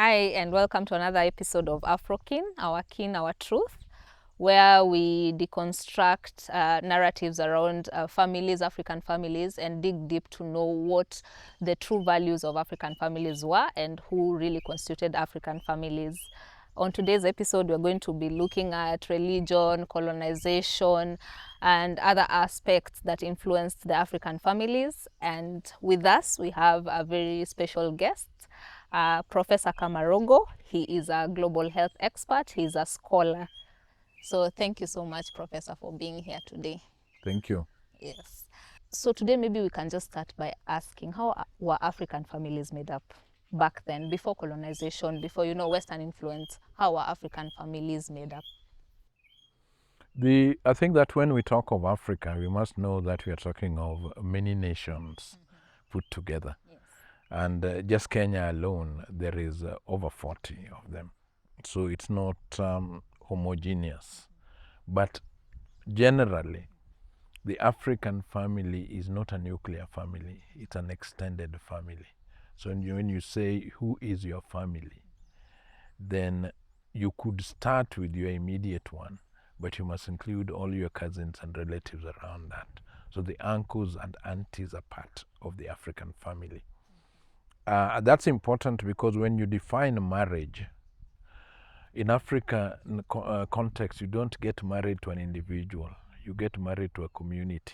Hi, and welcome to another episode of Afrokin, our truth, where we deconstruct narratives around families, African families, and dig deep to know what the true values of African families were and who really constituted African families. On today's episode, we're going to be looking at religion, colonization, and other aspects that influenced the African families. And with us, we have a very special guest, Professor Khama Rogo. He is a global health expert. He's a scholar. So thank you so much, Professor, for being here today. Thank you. Yes. So today maybe we can just start by asking, how were African families made up back then, before colonization, before, Western influence? How were African families made up? I think that when we talk of Africa, we must know that we are talking of many nations put together. Yes. And just Kenya alone, there is over 40 of them. So it's not homogeneous. But generally, the African family is not a nuclear family. It's an extended family. So when you say, who is your family? Then you could start with your immediate one, but you must include all your cousins and relatives around that. So the uncles and aunties are part of the African family. That's important because when you define marriage, in African context, you don't get married to an individual. You get married to a community.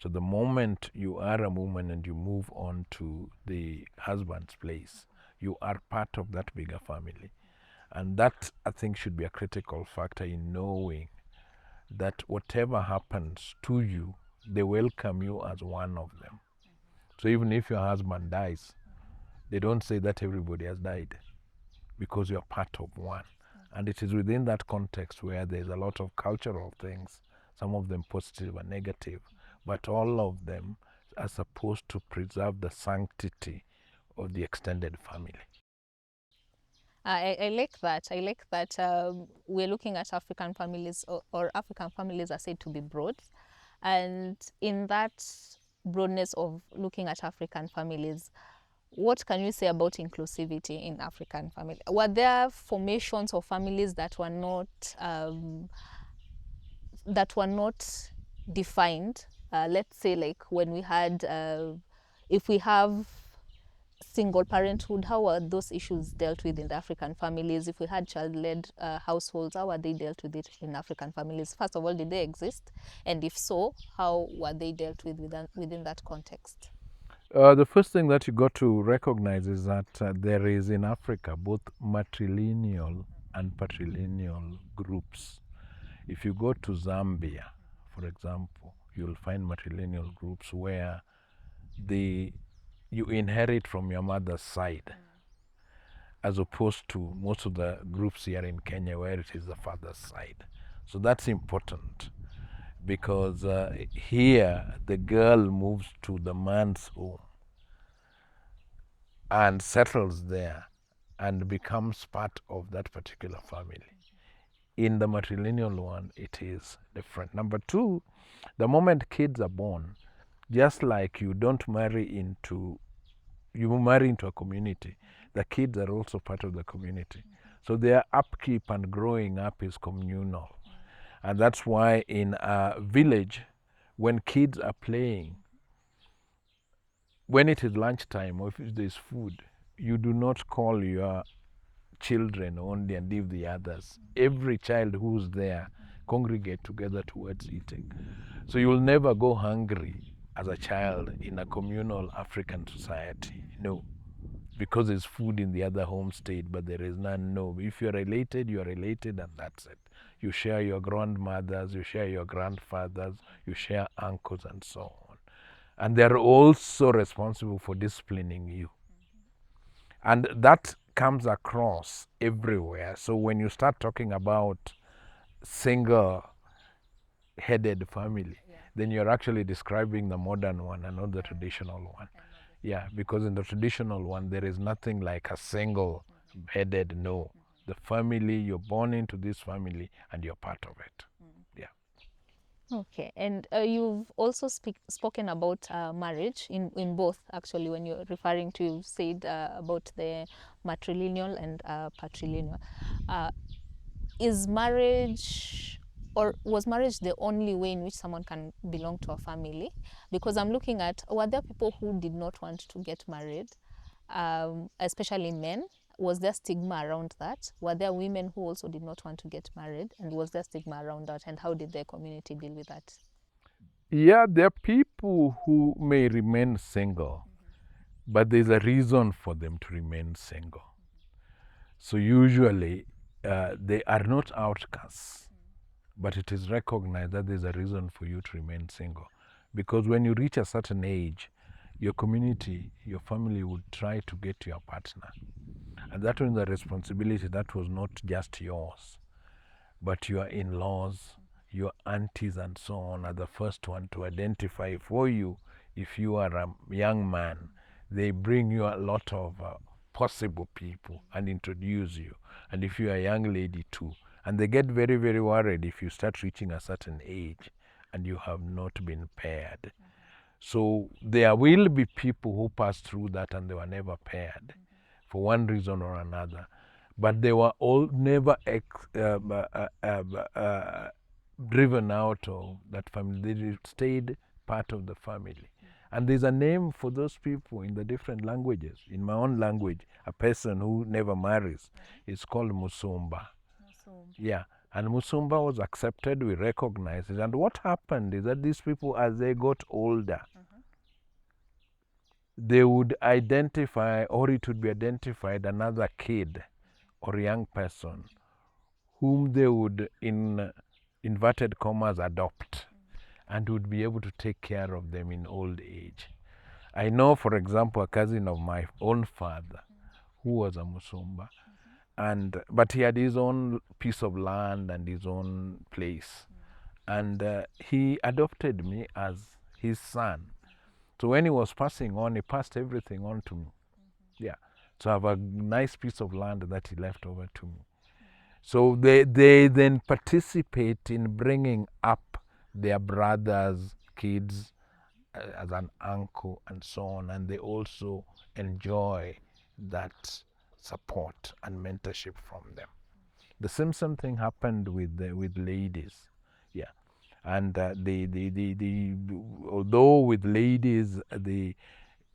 So the moment you are a woman and you move on to the husband's place, you are part of that bigger family. And that, I think, should be a critical factor in knowing that whatever happens to you, they welcome you as one of them. So even if your husband dies, they don't say that everybody has died, because you're part of one. And it is within that context where there's a lot of cultural things, some of them positive and negative, but all of them are supposed to preserve the sanctity of the extended family. I like that. I like that we're looking at African families, or African families are said to be broad. And in that broadness of looking at African families, what can you say about inclusivity in African family? Were there formations of families that were not defined? Let's say, like when we had, if we have single parenthood, how are those issues dealt with in the African families? If we had child-led households, how are they dealt with it in African families? First of all, did they exist? And if so, how were they dealt with within that context? The first thing that you got to recognize is that there is in Africa both matrilineal and patrilineal groups. If you go to Zambia, for example, you'll find matrilineal groups where you inherit from your mother's side, as opposed to most of the groups here in Kenya where it is the father's side. So that's important, because here the girl moves to the man's home and settles there and becomes part of that particular family. In the matrilineal one, it is different. Number two, the moment kids are born, just like you marry into a community, the kids are also part of the community. So their upkeep and growing up is communal. And that's why in a village, when kids are playing, when it is lunchtime or if there's food, you do not call your children only and leave the others. Every child who's there congregate together towards eating. So you'll never go hungry as a child in a communal African society. No. Because there's food in the other homestead, but there is none. No. If you're related, you're related, and that's it. You share your grandmothers, you share your grandfathers, you share uncles, and so on. And they're also responsible for disciplining you. And that comes across everywhere. So when you start talking about single-headed family, then you're actually describing the modern one and not the traditional one. Yeah, because in the traditional one, there is nothing like a single-headed, no. The family, you're born into this family and you're part of it. Yeah. Okay, and you've also spoken about marriage in both, actually, when you're referring to, you've said about the matrilineal and patrilineal. Uh, is marriage, or was marriage the only way in which someone can belong to a family? Because I'm looking at, were there people who did not want to get married, especially men? Was there stigma around that? Were there women who also did not want to get married, and was there stigma around that, and how did the community deal with that? Yeah, there are people who may remain single, but there's a reason for them to remain single. So usually they are not outcasts, but it is recognized that there's a reason for you to remain single. Because when you reach a certain age, your community, your family would try to get your partner. And that was the responsibility that was not just yours, but your in-laws, your aunties and so on are the first one to identify for you. If you are a young man, they bring you a lot of possible people and introduce you. And if you are a young lady too, and they get very, very worried if you start reaching a certain age and you have not been paired. So there will be people who pass through that and they were never paired for one reason or another. But they were all never driven out of that family. They stayed part of the family. And there's a name for those people in the different languages. In my own language, a person who never marries is called Musumba. Yeah. And Musumba was accepted, we recognized it. And what happened is that these people, as they got older, they would identify, or it would be identified, another kid or young person whom they would, in inverted commas, adopt and would be able to take care of them in old age. I know, for example, a cousin of my own father who was a Musumba, but he had his own piece of land and his own place. And he adopted me as his son. So when he was passing on, he passed everything on to me. Yeah. So I have a nice piece of land that he left over to me. So they then participate in bringing up their brothers' kids as an uncle and so on, and they also enjoy that support and mentorship from them. The same thing happened with ladies, yeah, and although with ladies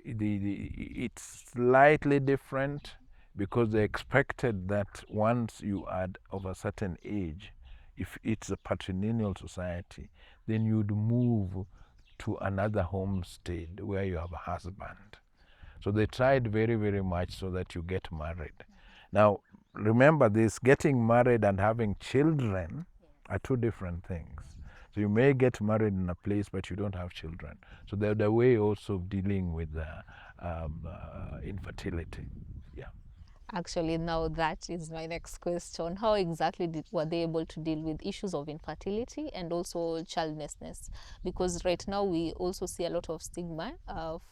it's slightly different, because they expected that once you are of a certain age, if it's a patrilineal society, then you'd move to another homestead where you have a husband. So they tried very, very much so that you get married. Now, remember this, getting married and having children are two different things. So you may get married in a place, but you don't have children. So they're the way also of dealing with infertility. Yeah. Actually, now that is my next question. How exactly were they able to deal with issues of infertility and also childlessness? Because right now we also see a lot of stigma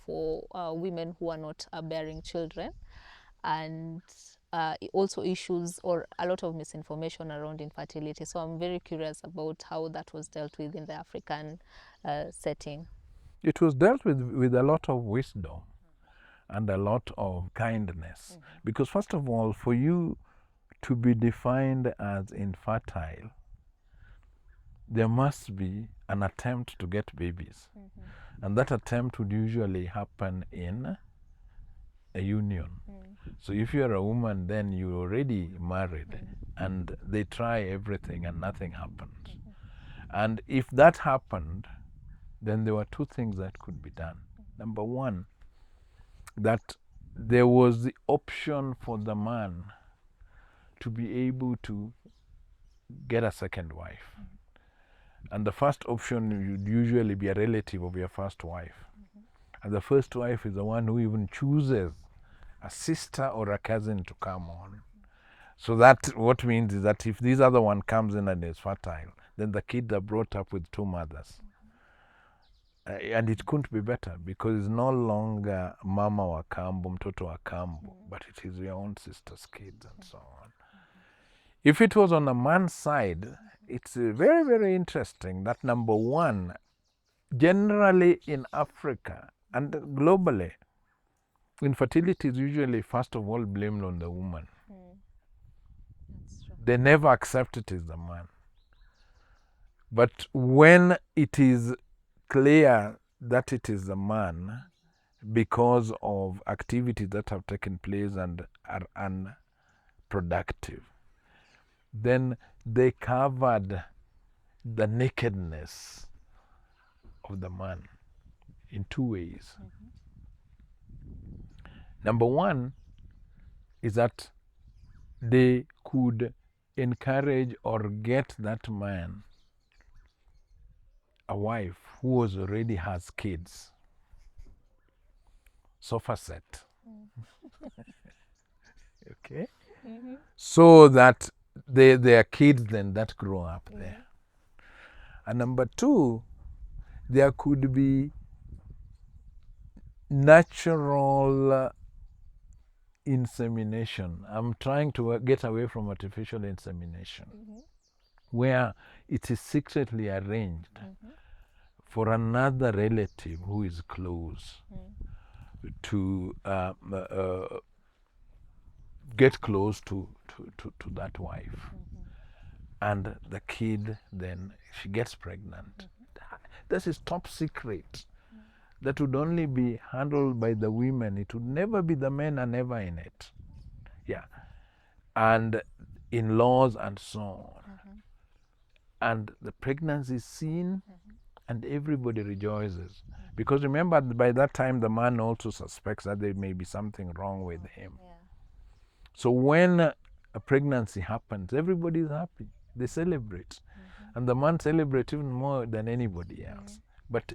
for women who are not bearing children, and also issues or a lot of misinformation around infertility. So I'm very curious about how that was dealt with in the African setting. It was dealt with a lot of wisdom and a lot of kindness. Because first of all, for you to be defined as infertile, there must be an attempt to get babies. And that attempt would usually happen in a union. So if you're a woman, then you're already married, and they try everything and nothing happens. And if that happened, then there were two things that could be done. Number one, that there was the option for the man to be able to get a second wife. And the first option would usually be a relative of your first wife. And the first wife is the one who even chooses a sister or a cousin to come on. So that what means is that if this other one comes in and is fertile, then the kids are brought up with two mothers. And it couldn't be better, because it's no longer mama wa kambo, mtoto wa kambo, but it is your own sister's kids and so on. If it was on a man's side, it's very, very interesting that number one, generally in Africa and globally, infertility is usually first of all blamed on the woman. That's true. They never accept it as the man. But when it is clear that it is the man because of activities that have taken place and are unproductive, then they covered the nakedness of the man in two ways. Number one is that they could encourage or get that man a wife who already has kids, sofa set. Okay? So that there are kids then that grow up there. And number two, there could be natural insemination. I'm trying to get away from artificial insemination, where it is secretly arranged for another relative who is close to get close to that wife. And the kid, then she gets pregnant. This is top secret. That would only be handled by the women. It would never be the men are never in it. Yeah. And in laws and so on. And the pregnancy is seen and everybody rejoices. Because remember, by that time, the man also suspects that there may be something wrong with him. So when a pregnancy happens, everybody is happy. They celebrate. And the man celebrates even more than anybody else. But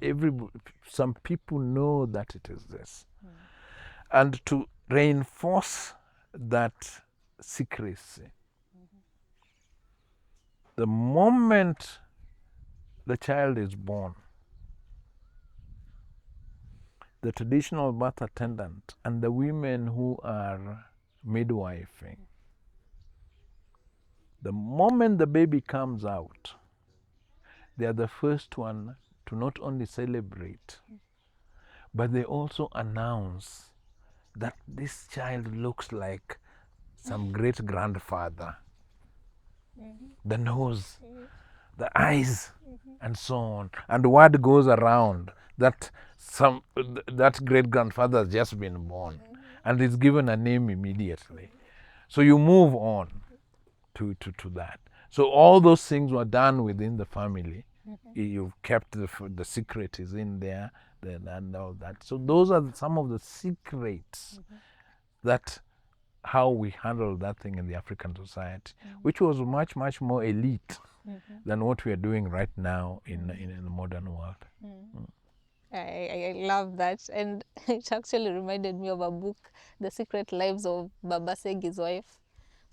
some people know that it is this. And to reinforce that secrecy, the moment the child is born, the traditional birth attendant and the women who are midwifing, the moment the baby comes out, they are the first one to not only celebrate, but they also announce that this child looks like some great grandfather. The nose, the eyes, and so on. And word goes around that that great grandfather has just been born and is given a name immediately. So you move on to that. So all those things were done within the family. You've kept the secret is in there and all that. So those are some of the secrets that how we handle that thing in the African society, which was much, much more elite than what we are doing right now in the modern world. I love that, and it actually reminded me of a book, The Secret Lives of Baba Segi's wife.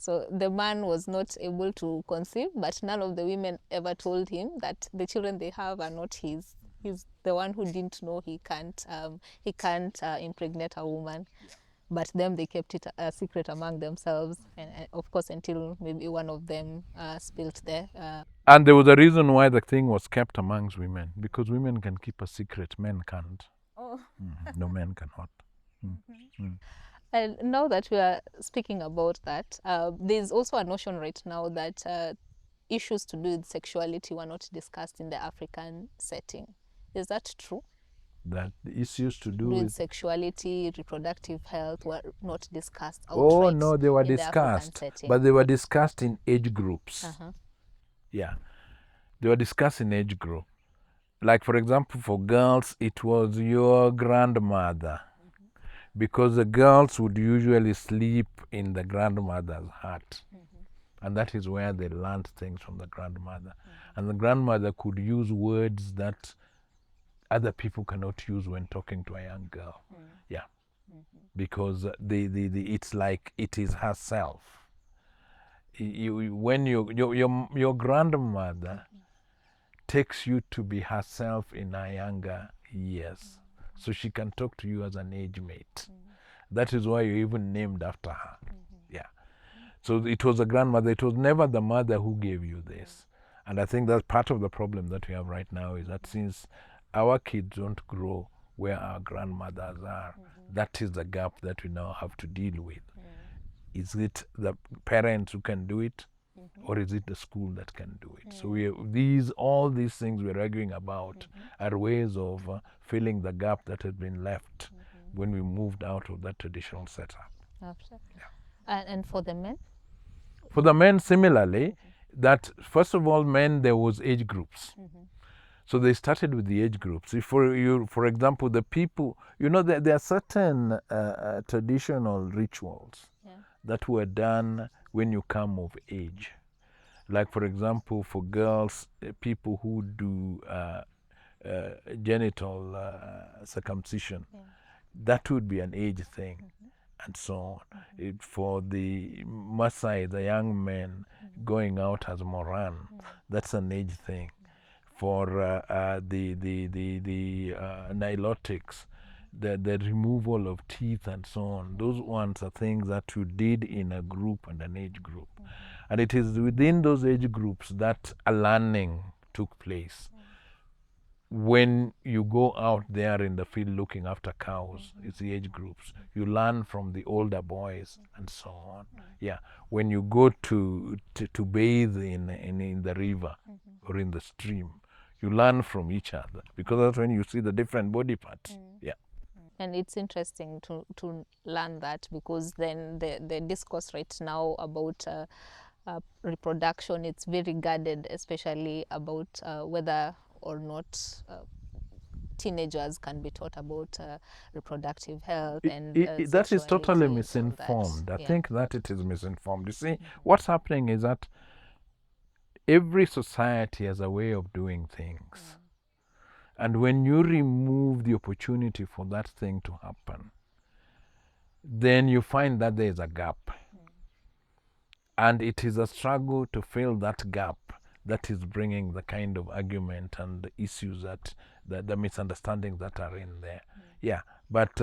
So the man was not able to conceive, but none of the women ever told him that the children they have are not his. He's the one who didn't know he can't impregnate a woman. But them, they kept it a secret among themselves, and of course until maybe one of them spilled there. And there was a reason why the thing was kept amongst women, because women can keep a secret, men can't. Oh. No, men cannot. And now that we are speaking about that, there's also a notion right now that issues to do with sexuality were not discussed in the African setting. Is that true? That the issues to do With with sexuality, reproductive health were not discussed outright. Oh no, they were in the African discussed, setting. but they were discussed in age groups. Uh-huh. Yeah, they were discussed in age group. Like for example, for girls, it was your grandmother, because the girls would usually sleep in the grandmother's hut, and that is where they learned things from the grandmother. And the grandmother could use words that other people cannot use when talking to a young girl. Yeah, because it's like it is herself. When your grandmother takes you to be herself in her younger years, so she can talk to you as an age mate. That is why you're even named after her. Yeah. So it was a grandmother. It was never the mother who gave you this. And I think that's part of the problem that we have right now, is that since our kids don't grow where our grandmothers are, that is the gap that we now have to deal with. Is it the parents who can do it, or is it the school that can do it? So all these things we're arguing about are ways of filling the gap that has been left when we moved out of that traditional setup. Absolutely. Yeah. And for the men? For the men, similarly, that first of all, men, there was age groups. So they started with the age groups. If for example, the people, there are certain traditional rituals that were done when you come of age. Like, for example, for girls, people who do genital circumcision, that would be an age thing, and so on. For the Maasai, the young men going out as Moran, that's an age thing. For the nilotics, the removal of teeth and so on, those ones are things that you did in a group and an age group. And it is within those age groups that a learning took place. When you go out there in the field looking after cows, it's the age groups. You learn from the older boys and so on. Yeah. When you go to bathe in the river or in the stream, you learn from each other, because that's when you see the different body parts. Yeah. And it's interesting to learn that, because then the discourse right now about reproduction, it's very guarded, especially about whether or not teenagers can be taught about reproductive health and that is totally sexuality, misinformed. I Yeah. think that it is misinformed. You see, what's happening is that every society has a way of doing things. And when you remove the opportunity for that thing to happen, then you find that there is a gap. And it is a struggle to fill that gap that is bringing the kind of argument and the issues that the misunderstandings that are in there. Yeah. But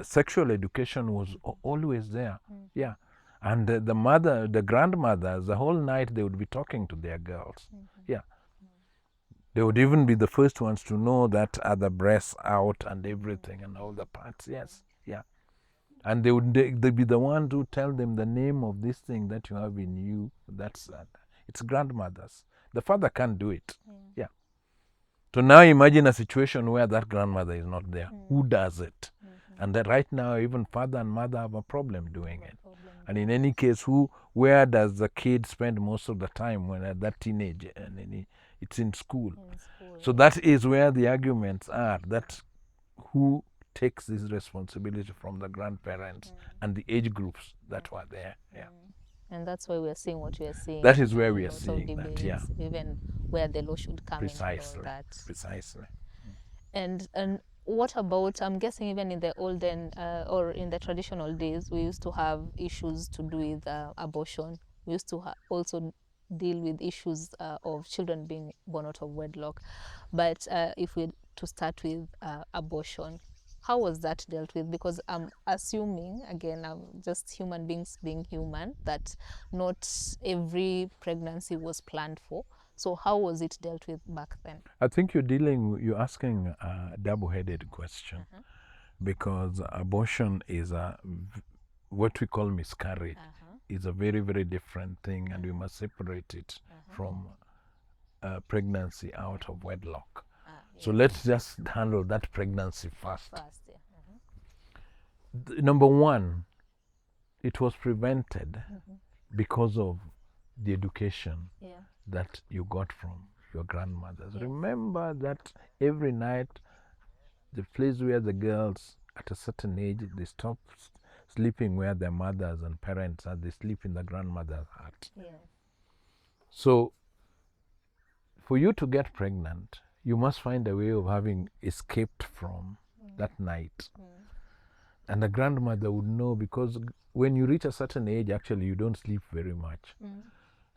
sexual education was always there. Yeah. And the grandmothers, the whole night they would be talking to their girls. Yeah. They would even be the first ones to know that are the breasts out and everything and all the parts. Yes. Yeah. And they'd be the ones who tell them the name of this thing that you have in you. That's it's grandmothers. The father can't do it. Yeah. So now imagine a situation where that grandmother is not there. Who does it? And that right now, even father and mother have a problem doing it. And in any case, where does the kid spend most of the time when at that teenage? And it's in school. So that is where the arguments are, that who takes this responsibility from the grandparents and the age groups that were there. Yeah. And that's why we're seeing what we are seeing. That is where we are seeing that, yeah. Even where the law should come in and all that. Precisely. And what about, I'm guessing even in the olden or in the traditional days, we used to have issues to do with abortion. We used to also deal with issues of children being born out of wedlock. But if we to start with abortion, how was that dealt with? Because I'm assuming, again, just human beings being human, that not every pregnancy was planned for. So how was it dealt with back then? I think you're asking a double-headed question, because abortion is what we call miscarriage is a very, very different thing, and we must separate it from pregnancy out of wedlock. So let's just handle that pregnancy first. Number one, it was prevented because of the education that you got from your grandmothers. Remember that every night, the place where the girls at a certain age, they stop sleeping where their mothers and parents are, they sleep in the grandmother's hut. So for you to get pregnant, you must find a way of having escaped from that night. And the grandmother would know, because when you reach a certain age, actually, you don't sleep very much.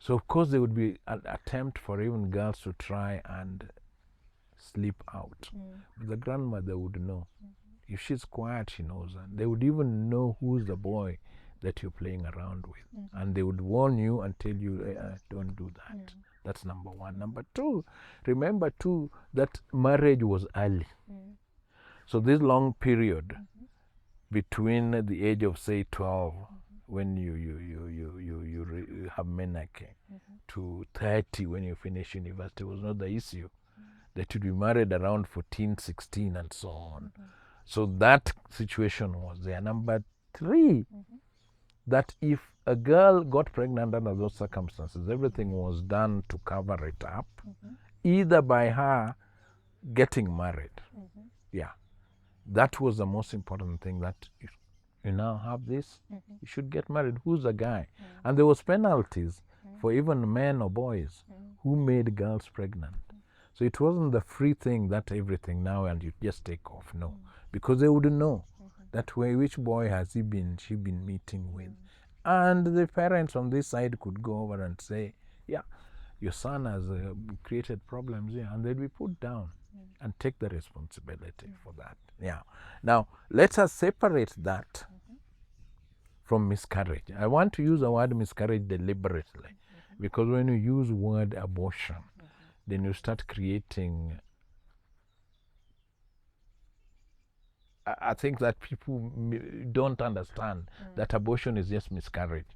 So, of course, there would be an attempt for even girls to try and sleep out. But the grandmother would know. If she's quiet, she knows. And they would even know who's the boy that you're playing around with. And they would warn you and tell you, don't do that. That's number one. Number two, remember too that marriage was early. So this long period between the age of say 12 when you have menarche to 30 when you finish university was not the issue. They should be married around 14, 16 and so on. So that situation was there. Number three, that if a girl got pregnant under those circumstances, everything was done to cover it up, either by her getting married. Yeah. That was the most important thing, that you now have this, you should get married. Who's the guy? And there was penalties for even men or boys who made girls pregnant. So it wasn't the free thing that everything now and you just take off. No, because they wouldn't know that way which boy has she been meeting with. And the parents on this side could go over and say, yeah, your son has created problems here, and they'll be put down and take the responsibility for that. Yeah. Now, let us separate that from miscarriage. I want to use the word miscarriage deliberately, because when you use word abortion, then you start creating, I think that people don't understand that abortion is just miscarriage.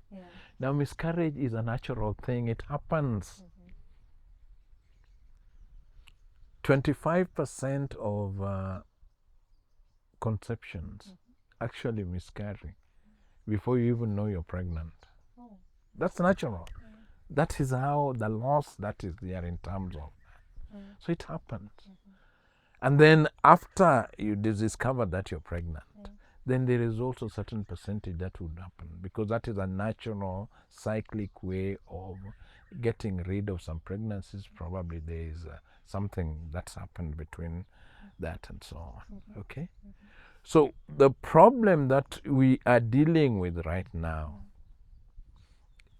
Now, miscarriage is a natural thing. It happens. 25% of conceptions actually miscarry before you even know you're pregnant. That's natural. That is how the loss that is there in terms of that. So it happens. And then after you discover that you're pregnant, then there is also a certain percentage that would happen, because that is a natural cyclic way of getting rid of some pregnancies. Probably there is something that's happened between that and so on. Okay? So the problem that we are dealing with right now,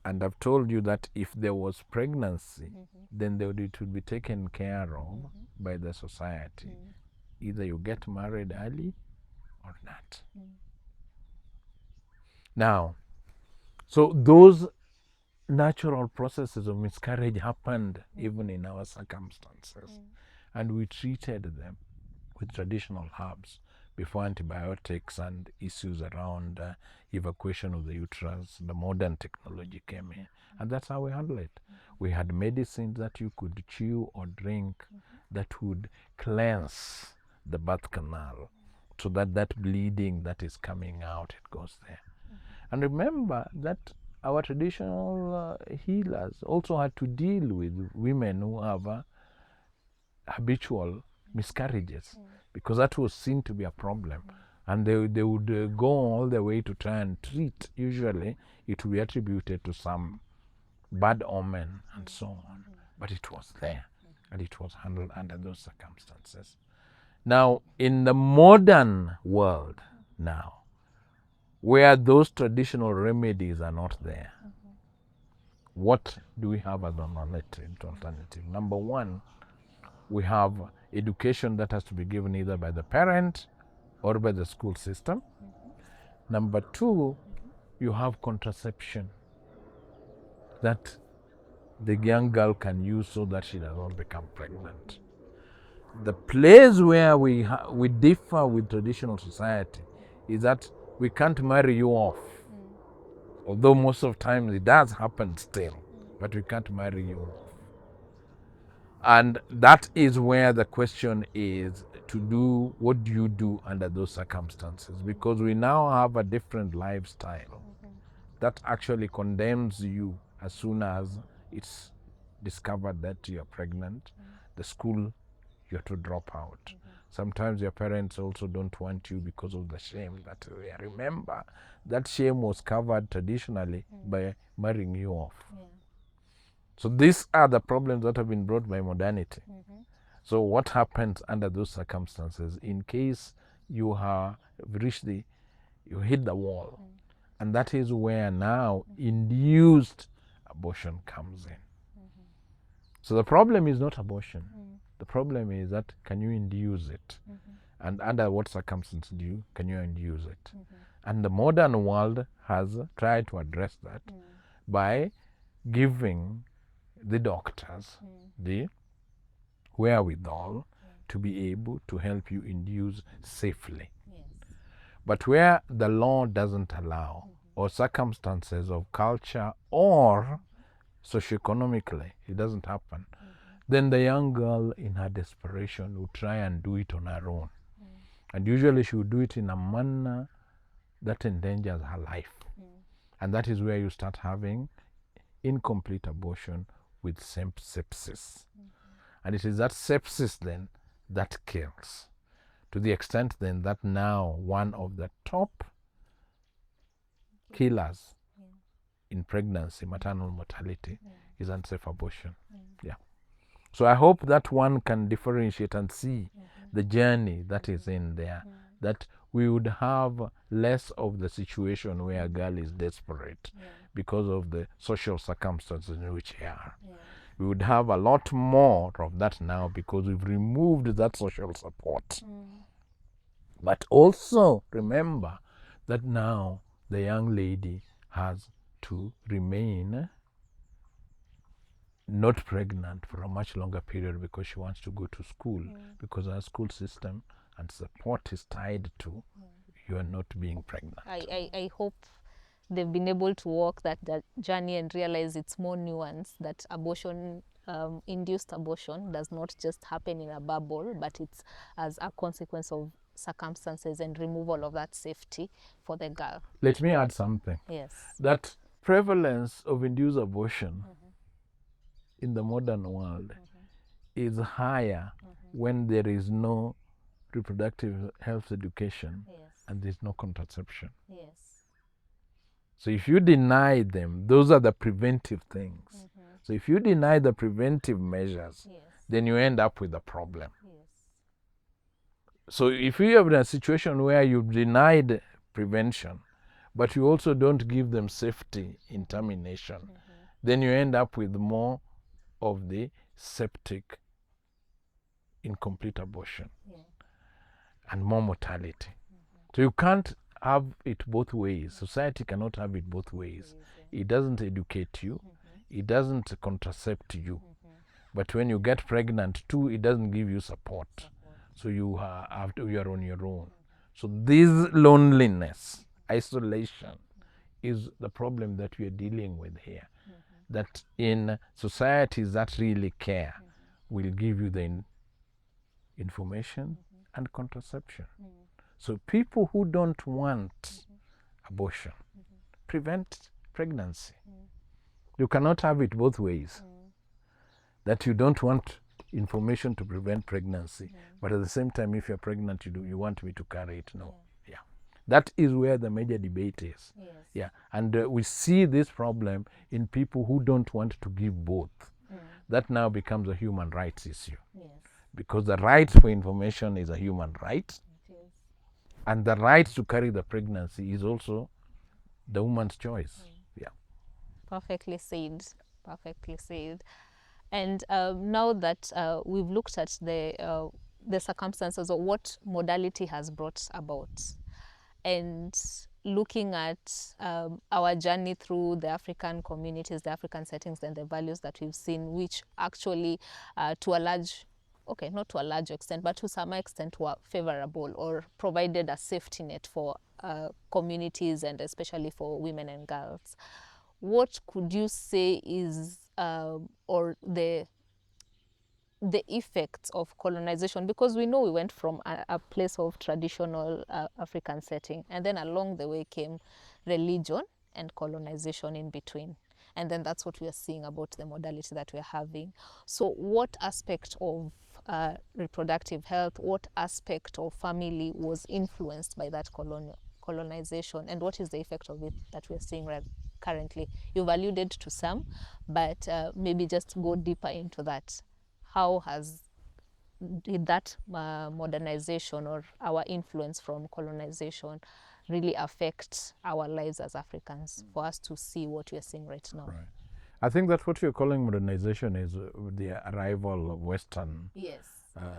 and I've told you that if there was pregnancy, then it would be taken care of by the society. Either you get married early or not. Now, so those natural processes of miscarriage happened even in our circumstances, and we treated them with traditional herbs before antibiotics and issues around evacuation of the uterus. The modern technology came in, and that's how we handle it. We had medicines that you could chew or drink that would cleanse the birth canal, so that that bleeding that is coming out, it goes there. And remember that our traditional healers also had to deal with women who have habitual miscarriages, because that was seen to be a problem. And they would go all the way to try and treat. Usually it would be attributed to some bad omen and so on. But it was there, and it was handled under those circumstances. Now, in the modern world now, where those traditional remedies are not there, what do we have as an alternative? Number one, we have education that has to be given either by the parent or by the school system. Number two, you have contraception that the young girl can use so that she does not become pregnant. The place where we differ with traditional society is that we can't marry you off. Although most of the time it does happen still, but we can't marry you off. And that is where the question is to do, what do you do under those circumstances? Because we now have a different lifestyle that actually condemns you as soon as it's discovered that you're pregnant. The school, you have to drop out. Sometimes your parents also don't want you because of the shame that we remember. That shame was covered traditionally by marrying you off. So these are the problems that have been brought by modernity. So what happens under those circumstances in case you have you hit the wall? And that is where now induced abortion comes in. So the problem is not abortion. The problem is that can you induce it? And under what circumstances can you induce it? And the modern world has tried to address that by giving the doctors, the wherewithal to be able to help you induce safely. But where the law doesn't allow, or circumstances of culture or socioeconomically, it doesn't happen, then the young girl in her desperation will try and do it on her own. And usually she will do it in a manner that endangers her life. And that is where you start having incomplete abortion with sepsis. And it is that sepsis then that kills. To the extent then that now one of the top killers in pregnancy, maternal mortality, is unsafe abortion. Yeah. So I hope that one can differentiate and see the journey that is in there, that we would have less of the situation where a girl is desperate because of the social circumstances in which they are. We would have a lot more of that now because we've removed that social support. But also remember that now the young lady has to remain not pregnant for a much longer period because she wants to go to school, because our school system and support is tied to you are not being pregnant. I hope they've been able to walk that journey and realize it's more nuanced, that abortion, induced abortion does not just happen in a bubble, but it's as a consequence of circumstances and removal of that safety for the girl. Let me add something. Yes. That prevalence of induced abortion in the modern world is higher when there is no reproductive health education and there's no contraception. So if you deny them, those are the preventive things. So if you deny the preventive measures, then you end up with a problem. So if you have a situation where you've denied prevention, but you also don't give them safety in termination, then you end up with more of the septic, incomplete abortion and more mortality. So you can't have it both ways. Society cannot have it both ways. It doesn't educate you. It doesn't contracept you. But when you get pregnant too, it doesn't give you support. So you are on your own. So this loneliness, isolation, is the problem that we are dealing with here. That in societies that really care will give you the information and contraception. So people who don't want abortion prevent pregnancy. You cannot have it both ways. That you don't want information to prevent pregnancy, but at the same time, if you're pregnant, you want me to carry it. No. Yeah. That is where the major debate is. Yeah. And we see this problem in people who don't want to give both. That now becomes a human rights issue. Because the right for information is a human right. And the right to carry the pregnancy is also the woman's choice. Yeah. Perfectly said. Perfectly said. And now that we've looked at the circumstances of what modality has brought about, and looking at our journey through the African communities, the African settings, and the values that we've seen, which actually to a large, okay, not to a large extent, but to some extent were favorable or provided a safety net for communities and especially for women and girls. What could you say is or the effects of colonization? Because we know we went from a place of traditional African setting, and then along the way came religion and colonization in between. And then that's what we are seeing about the modality that we're having. So what aspect of reproductive health, what aspect of family was influenced by that colonization, and what is the effect of it that we're seeing currently? You've alluded to some, but maybe just go deeper into that. How did that modernization or our influence from colonization really affect our lives as Africans for us to see what we're seeing right now? Right. I think that what you're calling modernization is the arrival of Western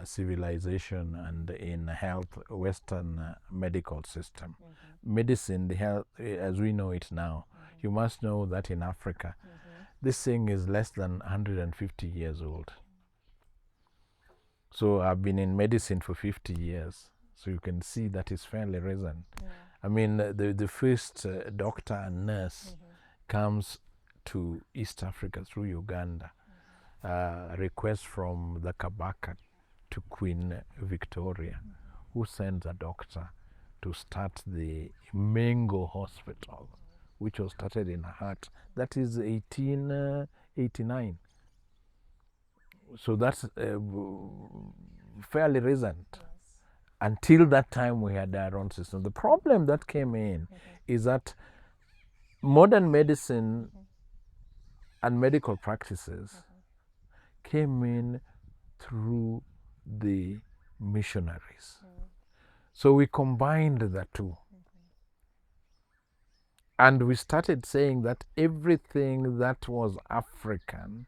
civilization and in health, Western medical system. Medicine, the health, as we know it now, you must know that in Africa, this thing is less than 150 years old. So I've been in medicine for 50 years. So you can see that is fairly recent. I mean, the first doctor and nurse comes to East Africa through Uganda. Request from the Kabaka to Queen Victoria, who sends a doctor to start the Mengo Hospital, which was started in a hut. That is 1889. So that's fairly recent. Yes. Until that time, we had our own system. The problem that came in is that modern medicine and medical practices came in through the missionaries. So we combined the two. And we started saying that everything that was African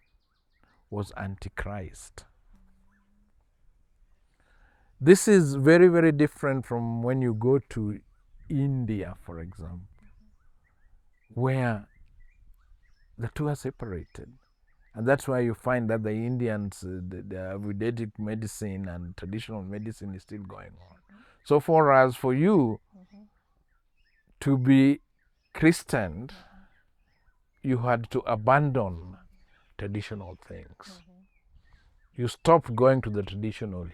was Antichrist. This is very, very different from when you go to India, for example, where the two are separated. And that's why you find that the Indians, the Vedic medicine and traditional medicine is still going on. So for you to be Christian, you had to abandon traditional things. You stopped going to the traditional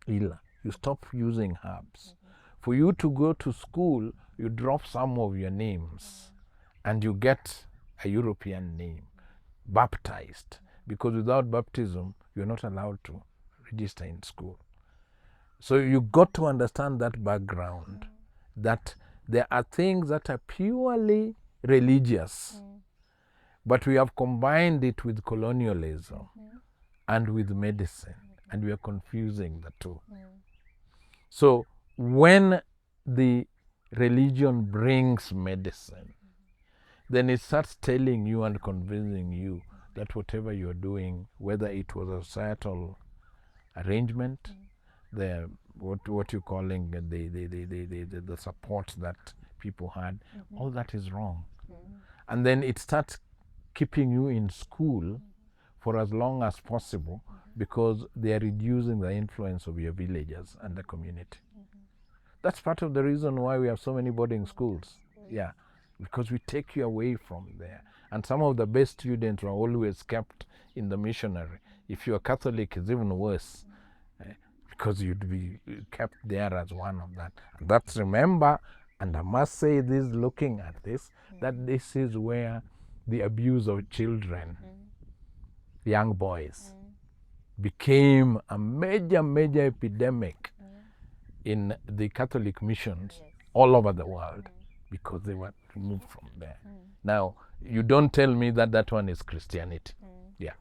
healer. You stopped using herbs. For you to go to school, you drop some of your names and you get a European name, baptized, because without baptism, you're not allowed to register in school. So you got to understand that background, that there are things that are purely religious, but we have combined it with colonialism and with medicine, and we are confusing the two. So when the religion brings medicine, then it starts telling you and convincing you that whatever you're doing, whether it was a societal arrangement, the what you're calling the support that people had, all that is wrong. And then it starts keeping you in school for as long as possible because they are reducing the influence of your villagers and the community. That's part of the reason why we have so many boarding schools. Yeah, because we take you away from there. And some of the best students were always kept in the missionary. If you're Catholic, it's even worse because you'd be kept there as one of that. And that's, remember, and I must say this looking at this, that this is where the abuse of children, young boys, became a major epidemic in the Catholic missions all over the world because they were removed from there. Now, you don't tell me that that one is Christianity. Yeah.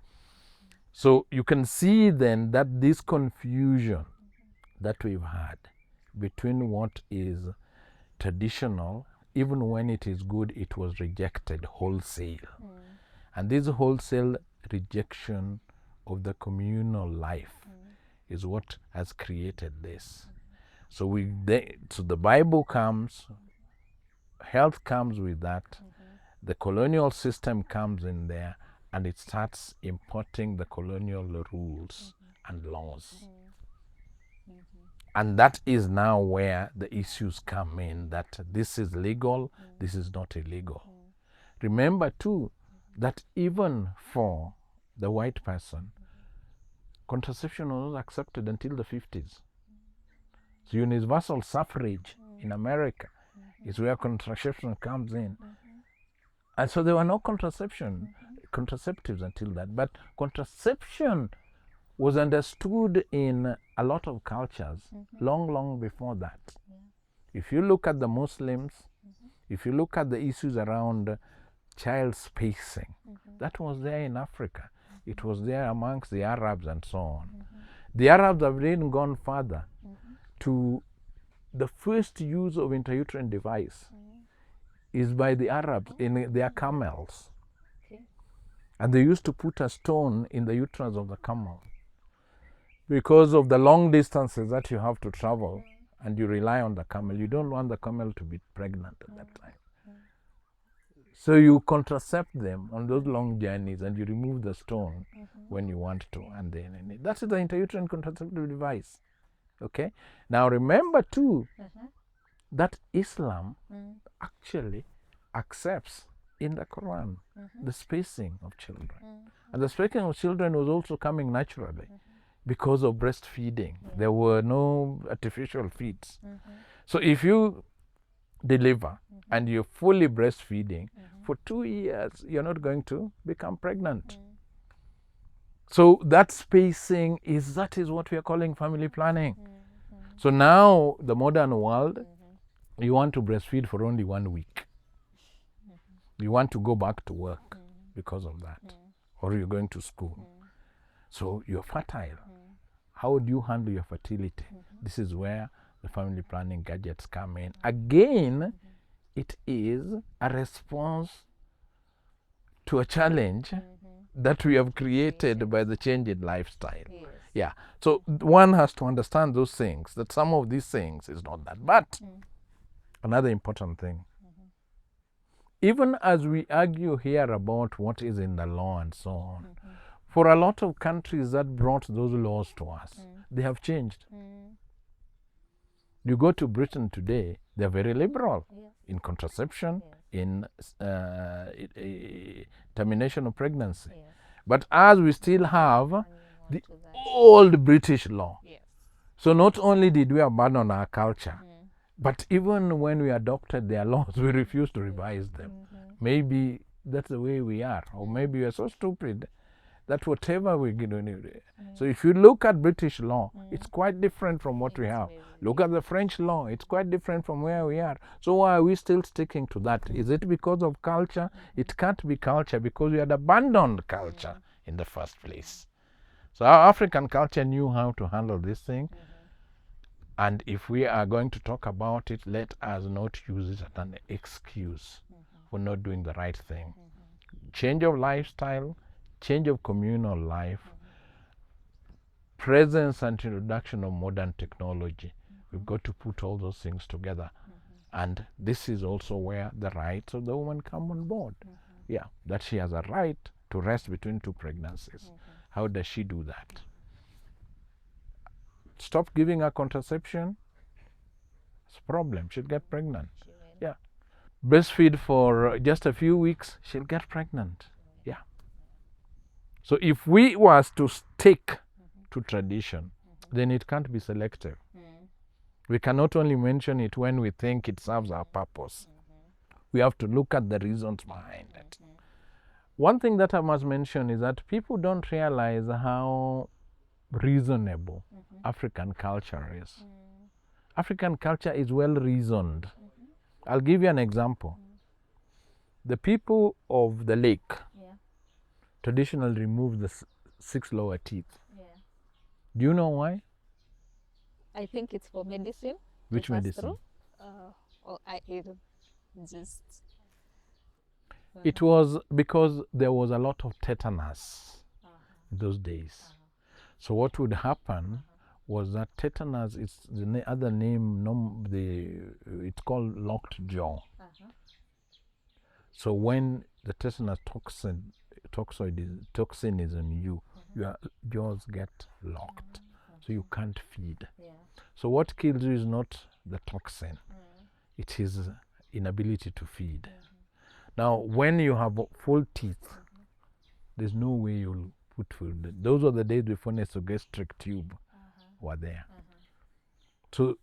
So you can see then that this confusion that we've had between what is traditional, even when it is good, it was rejected wholesale. And this wholesale rejection of the communal life is what has created this. So so the Bible comes, health comes with that, the colonial system comes in there, and it starts importing the colonial rules and laws. And that is now where the issues come in, that this is legal, this is not illegal. Remember too, that even for the white person, contraception was not accepted until the 50s. So universal suffrage in America is where contraception comes in. And so there were no contraceptives until that. But contraception was understood in a lot of cultures long before that. If you look at the Muslims, if you look at the issues around child spacing, that was there in Africa. It was there amongst the Arabs and so on. The Arabs have even gone further to the first use of intrauterine device is by the Arabs in their camels. And they used to put a stone in the uterus of the camel because of the long distances that you have to travel and you rely on the camel. You don't want the camel to be pregnant at that time. So you contracept them on those long journeys and you remove the stone when you want to. And then that's the intrauterine contraceptive device. Okay? Now remember too that Islam actually accepts in the Quran the spacing of children. And the spacing of children was also coming naturally because of breastfeeding. There were no artificial feeds. So if you deliver and you're fully breastfeeding for 2 years, you're not going to become pregnant. So that spacing that is what we are calling family planning. So now the modern world, you want to breastfeed for only 1 week. You want to go back to work because of that, or you're going to school. So you're fertile. How do you handle your fertility? This is where the family planning gadgets come in. Again, it is a response to a challenge that we have created by the change in lifestyle. Yeah. So one has to understand those things, that some of these things is not that. But another important thing, even as we argue here about what is in the law and so on, for a lot of countries that brought those laws to us, they have changed. You go to Britain today, they're very liberal in contraception, in termination of pregnancy. But as we still have the old British law. So not only did we abandon our culture, but even when we adopted their laws, we refused to revise them. Maybe that's the way we are, or maybe we are so stupid that whatever we do. So if you look at British law, it's quite different from what we have. Look at the French law, it's quite different from where we are. So why are we still sticking to that? Is it because of culture? It can't be culture because we had abandoned culture in the first place. So our African culture knew how to handle this thing. And if we are going to talk about it, let us not use it as an excuse for not doing the right thing. Change of lifestyle, change of communal life, presence and introduction of modern technology. We've got to put all those things together. And this is also where the rights of the woman come on board. Yeah, that she has a right to rest between 2 pregnancies. How does she do that? Stop giving her contraception, it's a problem. She'll get pregnant. Yeah. Breastfeed for just a few weeks, she'll get pregnant. Yeah. So if we was to stick to tradition, then it can't be selective. We cannot only mention it when we think it serves our purpose. We have to look at the reasons behind it. One thing that I must mention is that people don't realize how reasonable African culture is. African culture is well reasoned. I'll give you an example. The people of the lake traditionally remove the 6 lower teeth. Do you know why? I think it's for medicine. Which medicine? It was because there was a lot of tetanus in those days. So what would happen was that tetanus is the other name, it's called locked jaw. So when the tetanus toxin is in you, your jaws get locked. So you can't feed. So what kills you is not the toxin. It is inability to feed. Now, when you have full teeth, there's no way you'll put food. Those were the days before nasogastric tube were there. So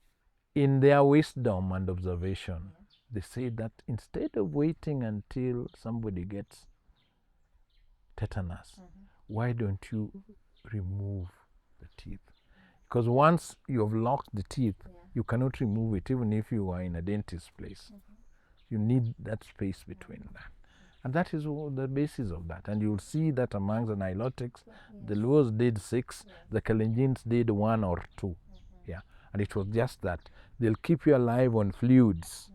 in their wisdom and observation, they say that instead of waiting until somebody gets tetanus, why don't you remove the teeth? Because once you have locked the teeth, you cannot remove it, even if you are in a dentist's place. You need that space between that. And that is the basis of that. And you'll see that amongst the Nilotics, the Luos did 6, the Kalenjins did 1 or 2. Yeah. And it was just that. They'll keep you alive on fluids,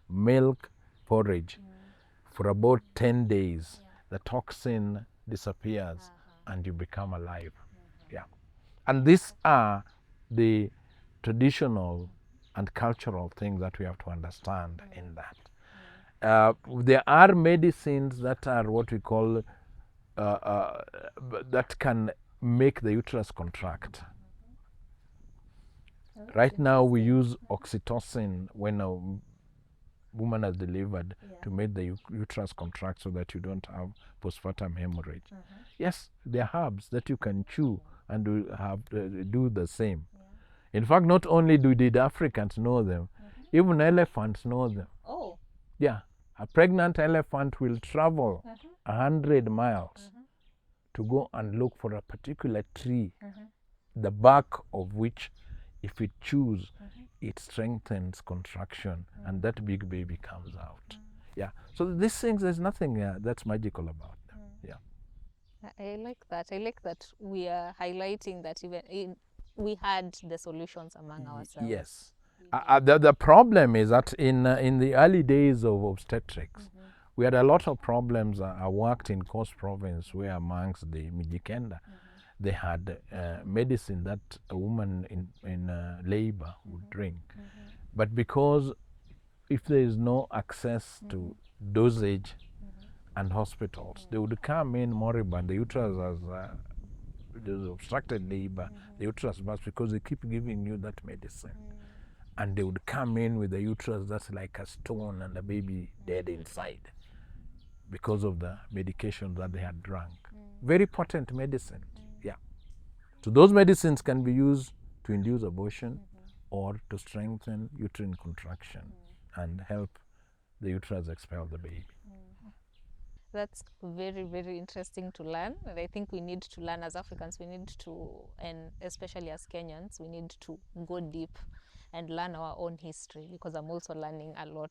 milk, porridge, for about 10 days. The toxin disappears and you become alive. Yeah. And these are the traditional and cultural things that we have to understand in that. There are medicines that are what we call that can make the uterus contract. Right now, we use oxytocin when a woman has delivered to make the uterus contract so that you don't have postpartum hemorrhage. Yes, there are herbs that you can chew and do the same. In fact, not only did Africans know them, even elephants know them. Oh. Yeah, a pregnant elephant will travel 100 miles to go and look for a particular tree, the bark of which, if it chews, it strengthens contraction, and that big baby comes out. Yeah. So these things, there's nothing that's magical about them. Yeah. I like that. I like that we are highlighting that we had the solutions among ourselves. Yes. The problem is that in the early days of obstetrics, we had a lot of problems. I worked in Coast Province, where amongst the Mijikenda, they had medicine that a woman in labor would drink. But because if there is no access to dosage and hospitals, they would come in moribund. The uterus has there's obstructed labor, the uterus bursts because they keep giving you that medicine. And they would come in with a uterus that's like a stone and a baby dead inside because of the medication that they had drunk. Very potent medicine. Yeah. So those medicines can be used to induce abortion or to strengthen uterine contraction and help the uterus expel the baby. That's very, very interesting to learn. And I think we need to learn as Africans, and especially as Kenyans, we need to go deep and learn our own history, because I'm also learning a lot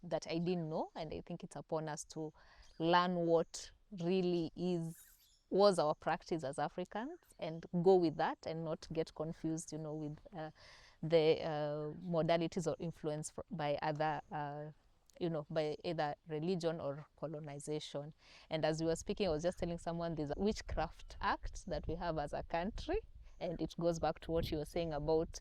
that I didn't know, and I think it's upon us to learn what really was our practice as Africans and go with that and not get confused, with the modalities or influence by other by either religion or colonization. And as we were speaking, I was just telling someone there's a witchcraft act that we have as a country, and it goes back to what you were saying about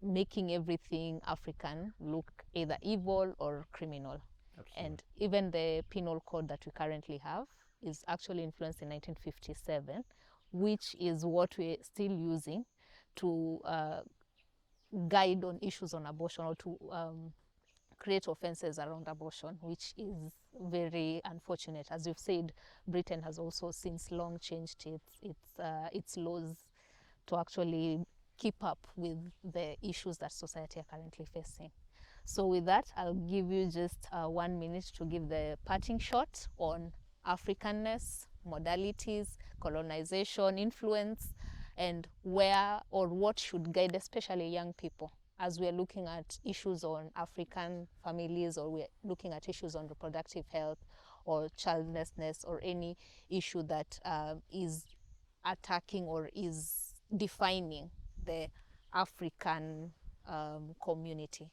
making everything African look either evil or criminal. Absolutely. And even the penal code that we currently have is actually influenced in 1957, which is what we're still using to guide on issues on abortion, or to create offenses around abortion, which is very unfortunate. As you've said, Britain has also since long changed its laws to actually keep up with the issues that society are currently facing. So with that, I'll give you just 1 minute to give the parting shot on Africanness, modalities, colonization, influence, and where or what should guide especially young people as we're looking at issues on African families, or we're looking at issues on reproductive health or childlessness, or any issue that is attacking or is defining the African community.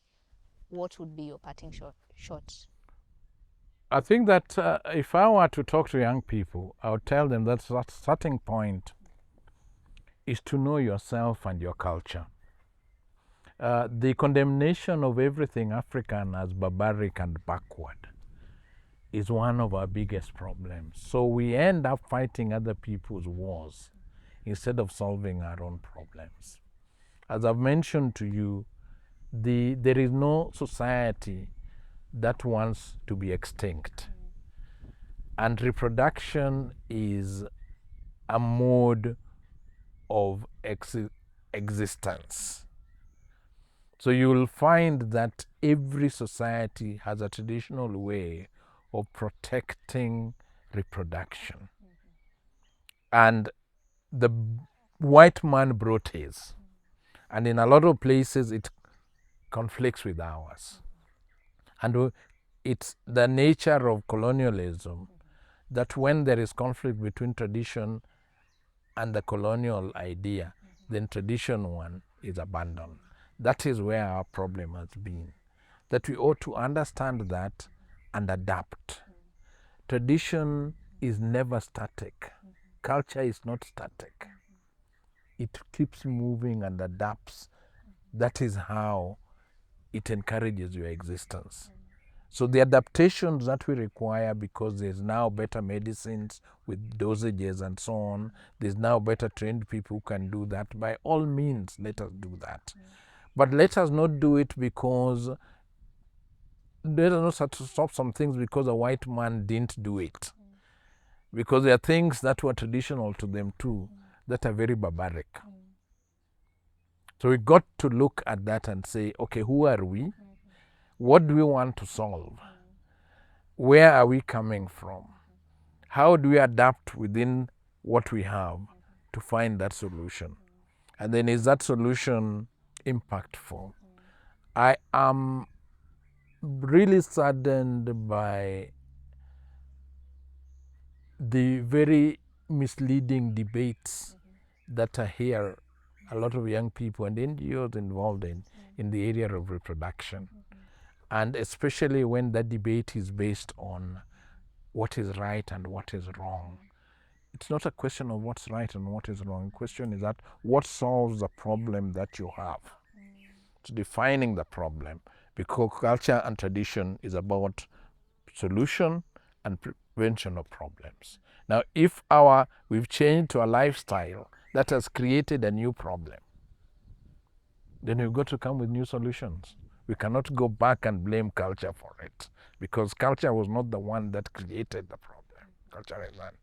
What would be your parting shot? I think that if I were to talk to young people, I would tell them that starting point is to know yourself and your culture. The condemnation of everything African as barbaric and backward is one of our biggest problems. So we end up fighting other people's wars instead of solving our own problems. As I've mentioned to you, there is no society that wants to be extinct. And reproduction is a mode of existence. So you will find that every society has a traditional way of protecting reproduction. And the white man brought his. And in a lot of places, it conflicts with ours. And it's the nature of colonialism that when there is conflict between tradition and the colonial idea, then tradition one is abandoned. That is where our problem has been. That we ought to understand that and adapt. Tradition is never static. Culture is not static. It keeps moving and adapts. That is how it encourages your existence. So the adaptations that we require, because there's now better medicines with dosages and so on, there's now better trained people who can do that. By all means, let us do that. But let us not do it because let us not stop some things because a white man didn't do it. Because there are things that were traditional to them too that are very barbaric. So we got to look at that and say, okay, who are we? What do we want to solve? Where are we coming from? How do we adapt within what we have to find that solution? And then is that solution impactful? I am really saddened by the very misleading debates that are here. A lot of young people and NGOs involved in the area of reproduction. And especially when that debate is based on what is right and what is wrong. It's not a question of what's right and what is wrong. The question is that what solves the problem that you have. It's defining the problem, because culture and tradition is about solution and prevention of problems. Now, if we've changed to a lifestyle that has created a new problem, then we've got to come with new solutions. We cannot go back and blame culture for it, because culture was not the one that created the problem. Culture is one.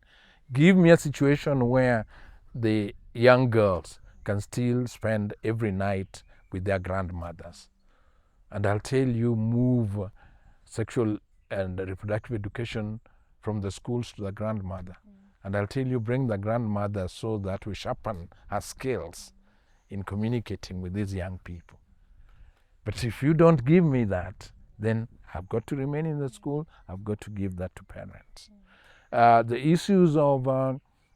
Give me a situation where the young girls can still spend every night with their grandmothers. And I'll tell you, move sexual and reproductive education from the schools to the grandmother. And I'll tell you, bring the grandmother so that we sharpen her skills in communicating with these young people. But if you don't give me that, then I've got to remain in the school. I've got to give that to parents. The issues of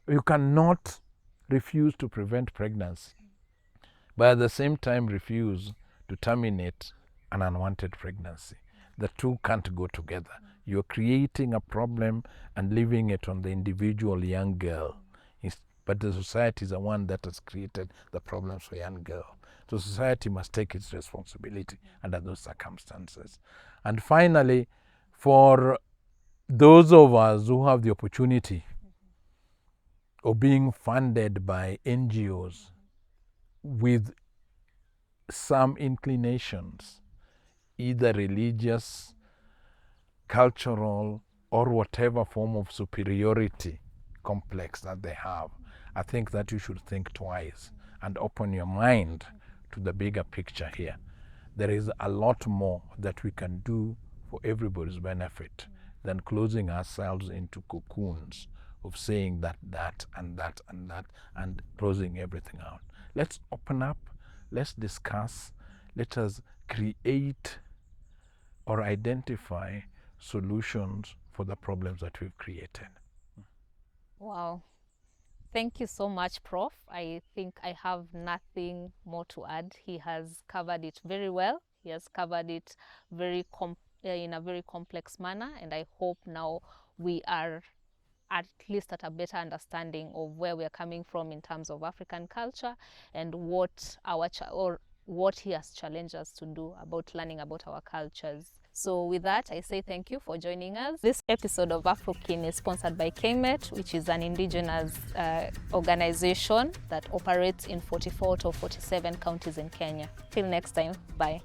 you cannot refuse to prevent pregnancy, but at the same time refuse to terminate an unwanted pregnancy. The two can't go together. You're creating a problem and leaving it on the individual young girl. But the society is the one that has created the problems for young girl. So society must take its responsibility under those circumstances. And finally, for those of us who have the opportunity of being funded by NGOs with some inclinations, either religious, cultural, or whatever form of superiority complex that they have, I think that you should think twice and open your mind to the bigger picture here. There is a lot more that we can do for everybody's benefit than closing ourselves into cocoons of saying that, and that, and that, and closing everything out. Let's open up, let's discuss, let us create or identify solutions for the problems that we've created. Wow. Thank you so much, Prof. I think I have nothing more to add. He has covered it very well. He has covered it in a very complex manner, and I hope now we are at least at a better understanding of where we are coming from in terms of African culture and what he has challenged us to do about learning about our cultures. So with that, I say thank you for joining us. This episode of Afrokin is sponsored by KMET, which is an indigenous organization that operates in 44 to 47 counties in Kenya. Till next time, bye.